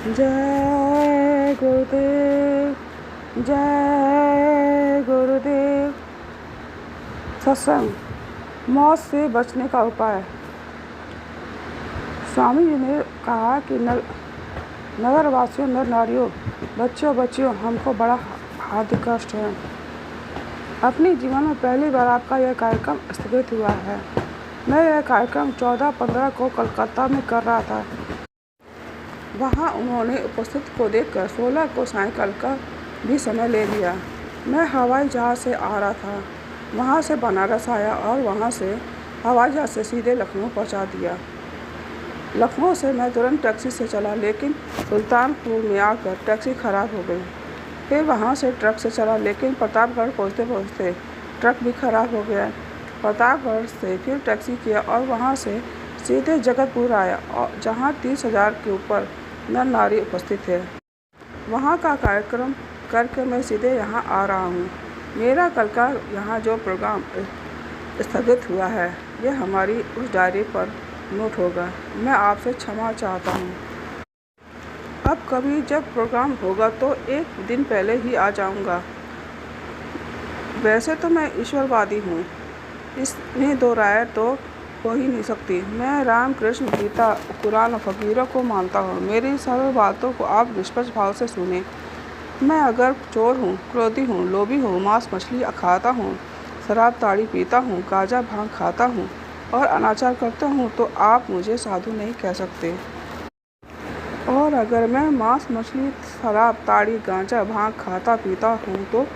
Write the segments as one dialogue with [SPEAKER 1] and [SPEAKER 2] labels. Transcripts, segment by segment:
[SPEAKER 1] जय गुरुदेव, जय गुरुदेव। सत्संग, मौत से बचने का उपाय। स्वामी जी ने कहा कि नगरवासियों, नर नारियों, बच्चियों, हमको बड़ा हार्दिक कष्ट है। अपने जीवन में पहली बार आपका यह कार्यक्रम स्थगित हुआ है। मैं यह कार्यक्रम 14-15 को कलकत्ता में कर रहा था। वहाँ उन्होंने उपस्थित को देखकर 16 को सायंकाल का भी समय ले लिया। मैं हवाई जहाज़ से आ रहा था। वहाँ से बनारस आया और वहाँ से हवाई जहाज़ से सीधे लखनऊ पहुँचा दिया। लखनऊ से मैं तुरंत टैक्सी से चला, लेकिन सुल्तानपुर में आकर टैक्सी खराब हो गई। फिर वहाँ से ट्रक से चला, लेकिन प्रतापगढ़ पहुँचते ट्रक भी खराब हो गया। प्रतापगढ़ से फिर टैक्सी किया और वहाँ से सीधे जगतपुर आया, और जहाँ 30,000 के ऊपर नर नारी उपस्थित थे। वहाँ का कार्यक्रम करके मैं सीधे यहाँ आ रहा हूँ। मेरा कल का यहाँ जो प्रोग्राम स्थगित हुआ है, यह हमारी उस डायरी पर नोट होगा। मैं आपसे क्षमा चाहता हूँ। अब कभी जब प्रोग्राम होगा तो एक दिन पहले ही आ जाऊँगा। वैसे तो मैं ईश्वरवादी हूँ, इसमें दो राय तो हो ही नहीं सकती। मैं राम, कृष्ण, गीता, कुरान और फकीरों को मानता हूँ। मेरी सरल बातों को आप निष्पक्ष भाव से सुने। मैं अगर चोर हूँ, क्रोधी हूँ, लोभी हूँ, मांस मछली खाता हूँ, शराब ताड़ी पीता हूँ, गांजा भांग खाता हूँ और अनाचार करता हूँ, तो आप मुझे साधु नहीं कह सकते। और अगर मैं मांस मछली, शराब ताड़ी, गांजा भांग खाता पीता हूँ तो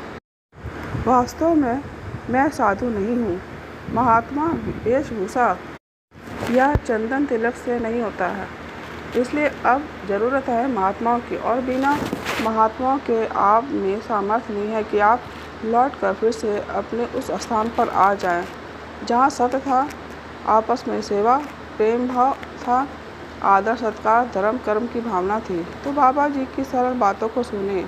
[SPEAKER 1] वास्तव में मैं साधु नहीं हूँ। महात्मा वेशभूषा या चंदन तिलक से नहीं होता है। इसलिए अब ज़रूरत है महात्माओं की, और बिना महात्माओं के आप में सामर्थ्य नहीं है कि आप लौट कर फिर से अपने उस स्थान पर आ जाएं, जहाँ सत्य था, आपस में सेवा, प्रेम भाव था, आदर सत्कार, धर्म कर्म की भावना थी। तो बाबा जी की सरल बातों को सुने।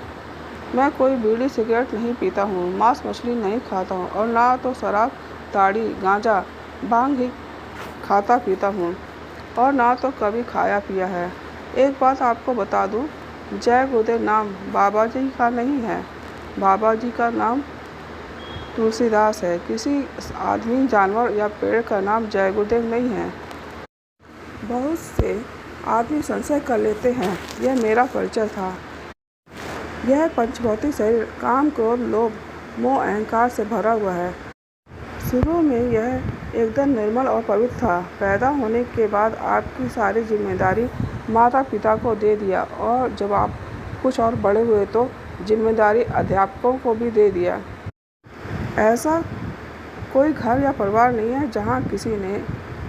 [SPEAKER 1] मैं कोई बीड़ी सिगरेट नहीं पीता हूँ, मांस मछली नहीं खाता हूँ, और ना तो शराब ताड़ी गांजा भांग ही खाता पीता हूँ, और ना तो कभी खाया पिया है। एक बात आपको बता दूँ, जय गुरुदेव नाम बाबा जी का नहीं है। बाबा जी का नाम तुलसीदास है। किसी आदमी, जानवर या पेड़ का नाम जय गुरुदेव नहीं है। बहुत से आदमी संशय कर लेते हैं, यह मेरा परिचय था। यह पंचभौतिक शरीर काम, क्रोध, लोभ, मोह, अहंकार से भरा हुआ है। शुरू में यह एकदम निर्मल और पवित्र था। पैदा होने के बाद आपकी सारी जिम्मेदारी माता पिता को दे दिया, और जब आप कुछ और बड़े हुए तो जिम्मेदारी अध्यापकों को भी दे दिया। ऐसा कोई घर या परिवार नहीं है जहाँ किसी ने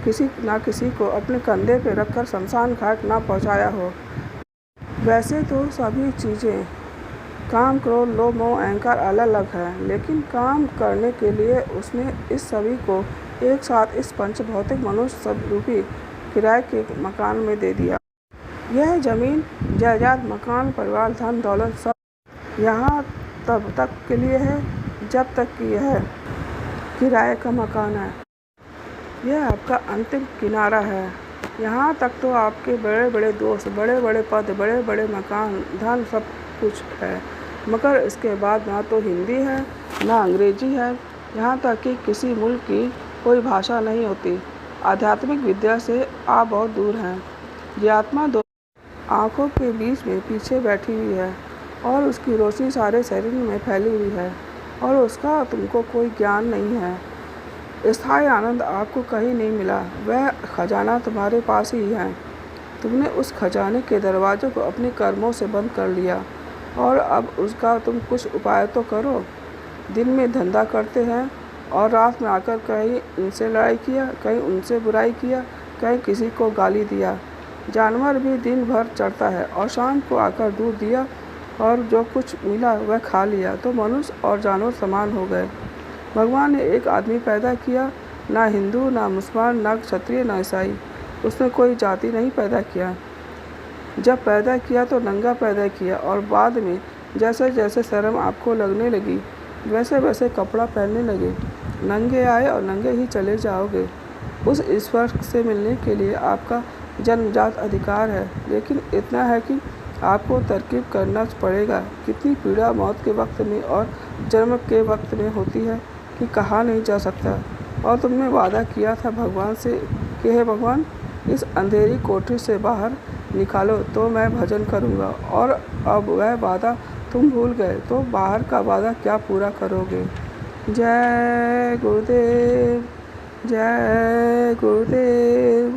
[SPEAKER 1] किसी को अपने कंधे पर रखकर शमशान घाट ना पहुँचाया हो। वैसे तो सभी चीज़ें, काम, क्रोध, लोभ, मोह, अहंकार अलग अलग है, लेकिन काम करने के लिए उसने इस सभी को एक साथ इस पंचभौतिक मनुष्य सब रूपी किराए के मकान में दे दिया। यह जमीन जायदाद, मकान, परिवार, धन दौलत सब यहाँ तब तक के लिए है जब तक कि यह किराए का मकान है। यह आपका अंतिम किनारा है। यहाँ तक तो आपके बड़े बड़े दोस्त, बड़े बड़े पद, बड़े बड़े मकान, धन सब कुछ है, मगर इसके बाद ना तो हिंदी है ना अंग्रेजी है। यहाँ तक कि किसी मुल्क की कोई भाषा नहीं होती। आध्यात्मिक विद्या से आप बहुत दूर हैं। ये आत्मा दो आँखों के बीच में पीछे बैठी हुई है, और उसकी रोशनी सारे शरीर में फैली हुई है, और उसका तुमको कोई ज्ञान नहीं है। स्थायी आनंद आपको कहीं नहीं मिला। वह खजाना तुम्हारे पास ही है। तुमने उस खजाने के दरवाज़ों को अपने कर्मों से बंद कर लिया, और अब उसका तुम कुछ उपाय तो करो। दिन में धंधा करते हैं और रात में आकर कहीं इनसे लड़ाई किया, कहीं उनसे बुराई किया, कहीं किसी को गाली दिया। जानवर भी दिन भर चढ़ता है और शाम को आकर दूध दिया, और जो कुछ मिला वह खा लिया, तो मनुष्य और जानवर समान हो गए। भगवान ने एक आदमी पैदा किया, ना हिंदू, ना मुसलमान, ना क्षत्रिय, ना ईसाई। उसने कोई जाति नहीं पैदा किया। जब पैदा किया तो नंगा पैदा किया, और बाद में जैसे जैसे शर्म आपको लगने लगी, वैसे वैसे कपड़ा पहनने लगे। नंगे आए और नंगे ही चले जाओगे। उस ईश्वर से मिलने के लिए आपका जन्मजात अधिकार है, लेकिन इतना है कि आपको तरकीब करना पड़ेगा। कितनी पीड़ा मौत के वक्त में और जन्म के वक्त में होती है कि कहा नहीं जा सकता। और तुमने वादा किया था भगवान से कि हे भगवान, इस अंधेरी कोठरी से बाहर निकालो तो मैं भजन करूँगा, और अब वह वादा तुम भूल गए तो बाहर का वादा क्या पूरा करोगे। जय गुरुदेव, जय गुरुदेव।